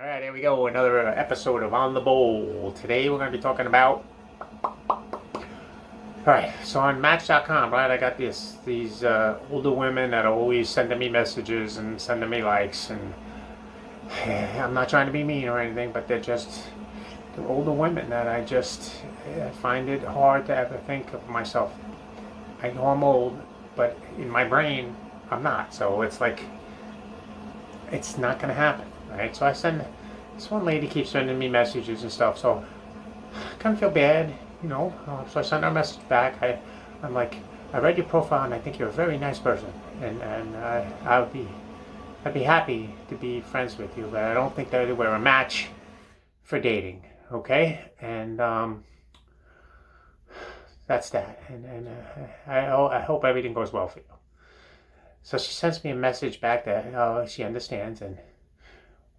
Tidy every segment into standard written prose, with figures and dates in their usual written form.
All right, here we go. Another episode of On the Bowl. Today we're going to be talking about. All right, so on Match.com, right? I got these older women that are always sending me messages and sending me likes, and I'm not trying to be mean or anything, but they're older women that I find it hard to ever think of myself. I know I'm old, but in my brain, I'm not. So it's like it's not going to happen, right? So I send this one lady keeps sending me messages and stuff, so I kind of feel bad, you know. So I sent her a message back. I'm like, I read your profile and I think you're a very nice person, and I'd be happy to be friends with you, but I don't think that we're a match for dating, okay? And that's that. I hope everything goes well for you. So she sends me a message back that she understands, and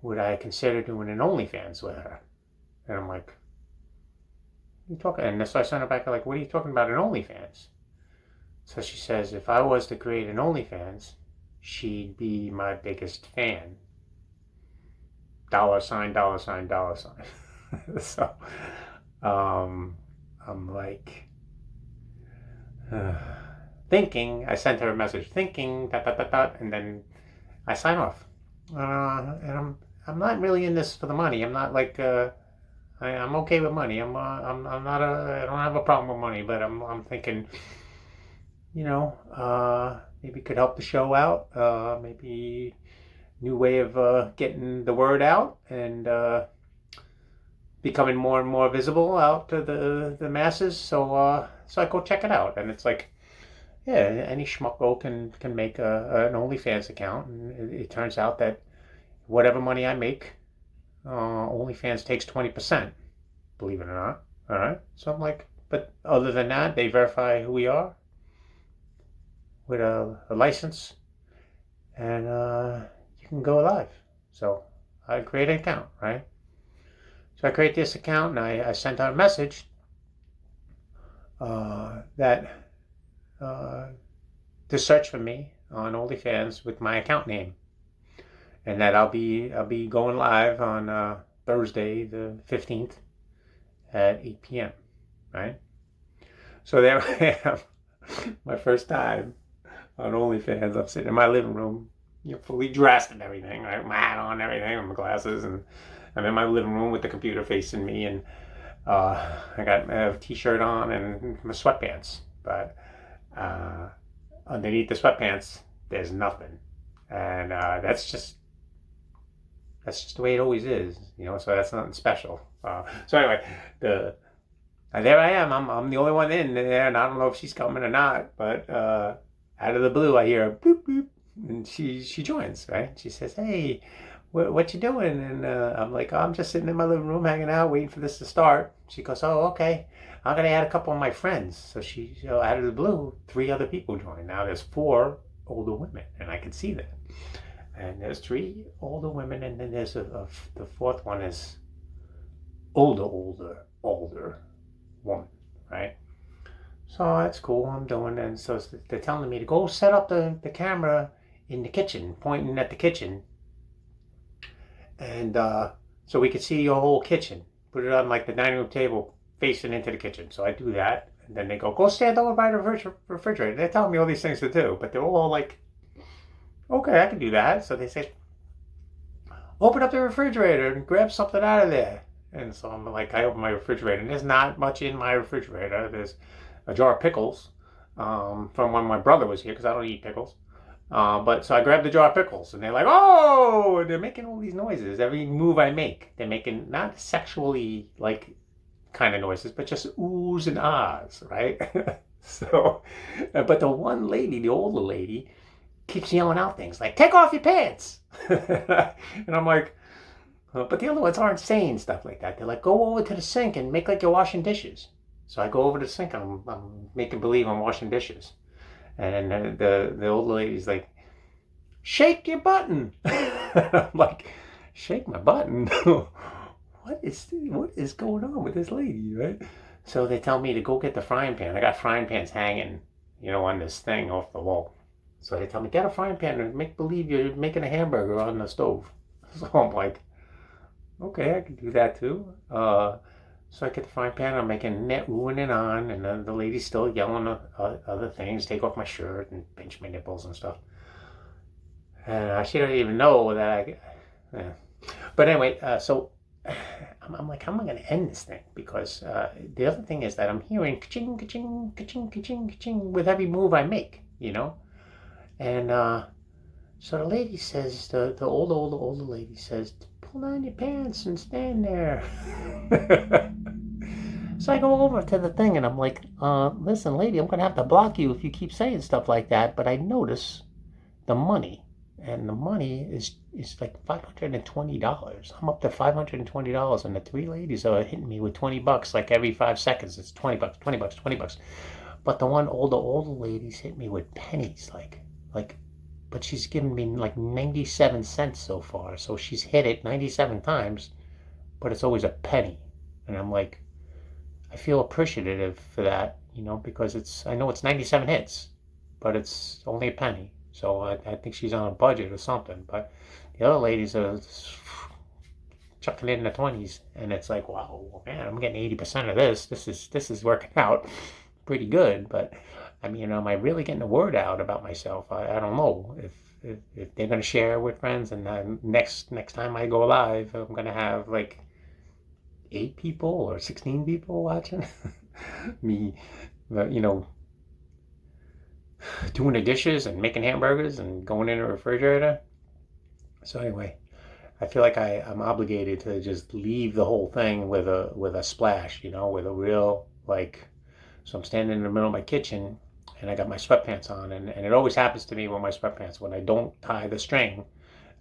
would I consider doing an OnlyFans with her? And I'm like, what are you talking? And so I sent her back like, what are you talking about an OnlyFans? So she says, if I was to create an OnlyFans, she'd be my biggest fan. Dollar sign, dollar sign, dollar sign. So I'm like, thinking, I sent her a message thinking, dot, dot, dot, dot, and then I sign off. And I'm not really in this for the money. I'm not like, I'm okay with money. I'm not I don't have a problem with money, but I'm thinking, you know, maybe could help the show out. Maybe new way of getting the word out and becoming more and more visible out to the masses. So I go check it out, and it's like, yeah, any schmucko can make an OnlyFans account, and it turns out that whatever money I make, OnlyFans takes 20%, believe it or not. All right, so I'm like, but other than that, they verify who we are with a license, and you can go live. So I create an account, right? So I create this account, and I sent out a message that to search for me on OnlyFans with my account name, and that I'll be going live on Thursday the 15th at 8 p.m. Right? So there I am, my first time on OnlyFans. I'm sitting in my living room, fully dressed and everything, right? My hat on, and everything, and my glasses, and I'm in my living room with the computer facing me, and I got a t-shirt on and my sweatpants, but underneath the sweatpants, there's nothing, and that's just the way it always is, So that's nothing special. So anyway, there I am. I'm the only one in there, and I don't know if she's coming or not. But out of the blue, I hear a boop boop, and she joins. Right? She says, "Hey, what you doing?" And I'm like, oh, "I'm just sitting in my living room, hanging out, waiting for this to start." She goes, "Oh, okay. I'm gonna add a couple of my friends." So out of the blue, 3 other people join. Now there's 4 older women, and I can see that. And there's 3 older women, and then there's the 4th one is older woman, right? So that's cool. I'm doing, and so they're telling me to go set up the camera in the kitchen, pointing at the kitchen, and so we could see your whole kitchen. Put it on like the dining room table, facing into the kitchen. So I do that, and then they go stand over by the refrigerator. They're telling me all these things to do, but they're all like, okay, I can do that. So they say, open up the refrigerator and grab something out of there. And so I'm like, I open my refrigerator, and there's not much in my refrigerator. There's a jar of pickles from when my brother was here, because I don't eat pickles. But so I grabbed the jar of pickles, and they're like, oh, and they're making all these noises. Every move I make, they're making not sexually like kind of noises, but just oohs and ahs, right? So, but the one lady, the older lady, keeps yelling out things like, take off your pants. And I'm like, but the other ones aren't saying stuff like that. They're like, go over to the sink and make like you're washing dishes. So I go over to the sink, and I'm making believe I'm washing dishes. And then the old lady's like, shake your button. I'm like, shake my button? What is going on with this lady, right? So they tell me to go get the frying pan. I got frying pans hanging, on this thing off the wall. So they tell me, get a frying pan and make believe you're making a hamburger on the stove. So I'm like, okay, I can do that too. So I get the frying pan, I'm making net oohing and on, and then the lady's still yelling other things, take off my shirt and pinch my nipples and stuff. And she don't even know that yeah. But anyway, so I'm like, how am I going to end this thing? Because the other thing is that I'm hearing ka-ching, ka-ching, ka-ching, ka-ching, ka-ching with every move I make, And so the lady says, the older lady says, pull down your pants and stand there. So I go over to the thing and I'm like, listen, lady, I'm going to have to block you if you keep saying stuff like that. But I notice the money, and the money is like $520. I'm up to $520, and the three ladies are hitting me with $20 like every 5 seconds. It's $20, $20, $20. But the one older lady's hit me with pennies, like, but she's given me like 97 cents so far. So she's hit it 97 times, but it's always a penny, and I'm like, I feel appreciative for that, because I know it's 97 hits, but it's only a penny. So I think she's on a budget or something. But the other ladies are chucking it in the 20s, and it's like, wow, man, I'm getting 80% of this. This is working out pretty good. But I mean, am I really getting the word out about myself? I don't know if they're gonna share with friends. And next time I go live, I'm gonna have like 8 people or 16 people watching me, doing the dishes and making hamburgers and going in the refrigerator. So anyway, I feel like I'm obligated to just leave the whole thing with a splash, with a real like. So I'm standing in the middle of my kitchen and I got my sweatpants on, and it always happens to me with my sweatpants when I don't tie the string.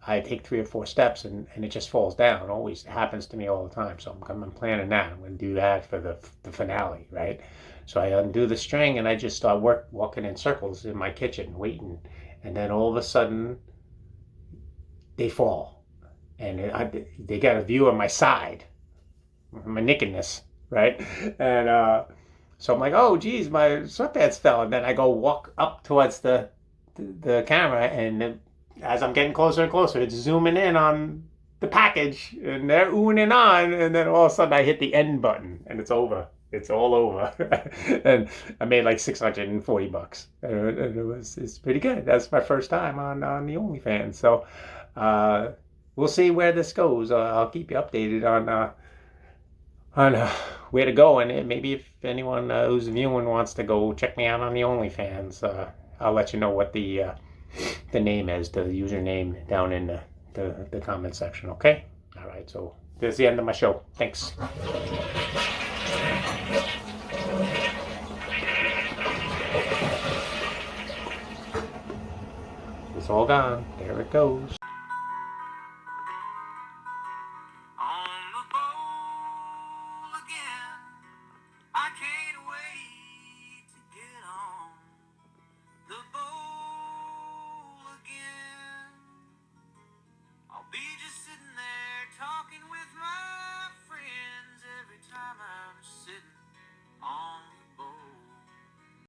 I take 3 or 4 steps and it just falls down. It always happens to me all the time. So I'm planning that. I'm going to do that for the finale, right? So I undo the string and I just start walking in circles in my kitchen, waiting. And then all of a sudden, they fall. And they got a view of my side, my nakedness, right? And so I'm like, oh, geez, my sweatpants fell. And then I go walk up towards the camera, and as I'm getting closer and closer, it's zooming in on the package, and they're oohing and on, and then all of a sudden I hit the end button, and it's over. It's all over, and I made like $640, and it's pretty good. That's my first time on the OnlyFans, so we'll see where this goes. I'll keep you updated on where to go, and maybe if anyone who's viewing wants to go check me out on the OnlyFans, I'll let you know what the name is, the username down in the comment section. Okay. All right. So this is the end of my show. Thanks. It's all gone. There it goes.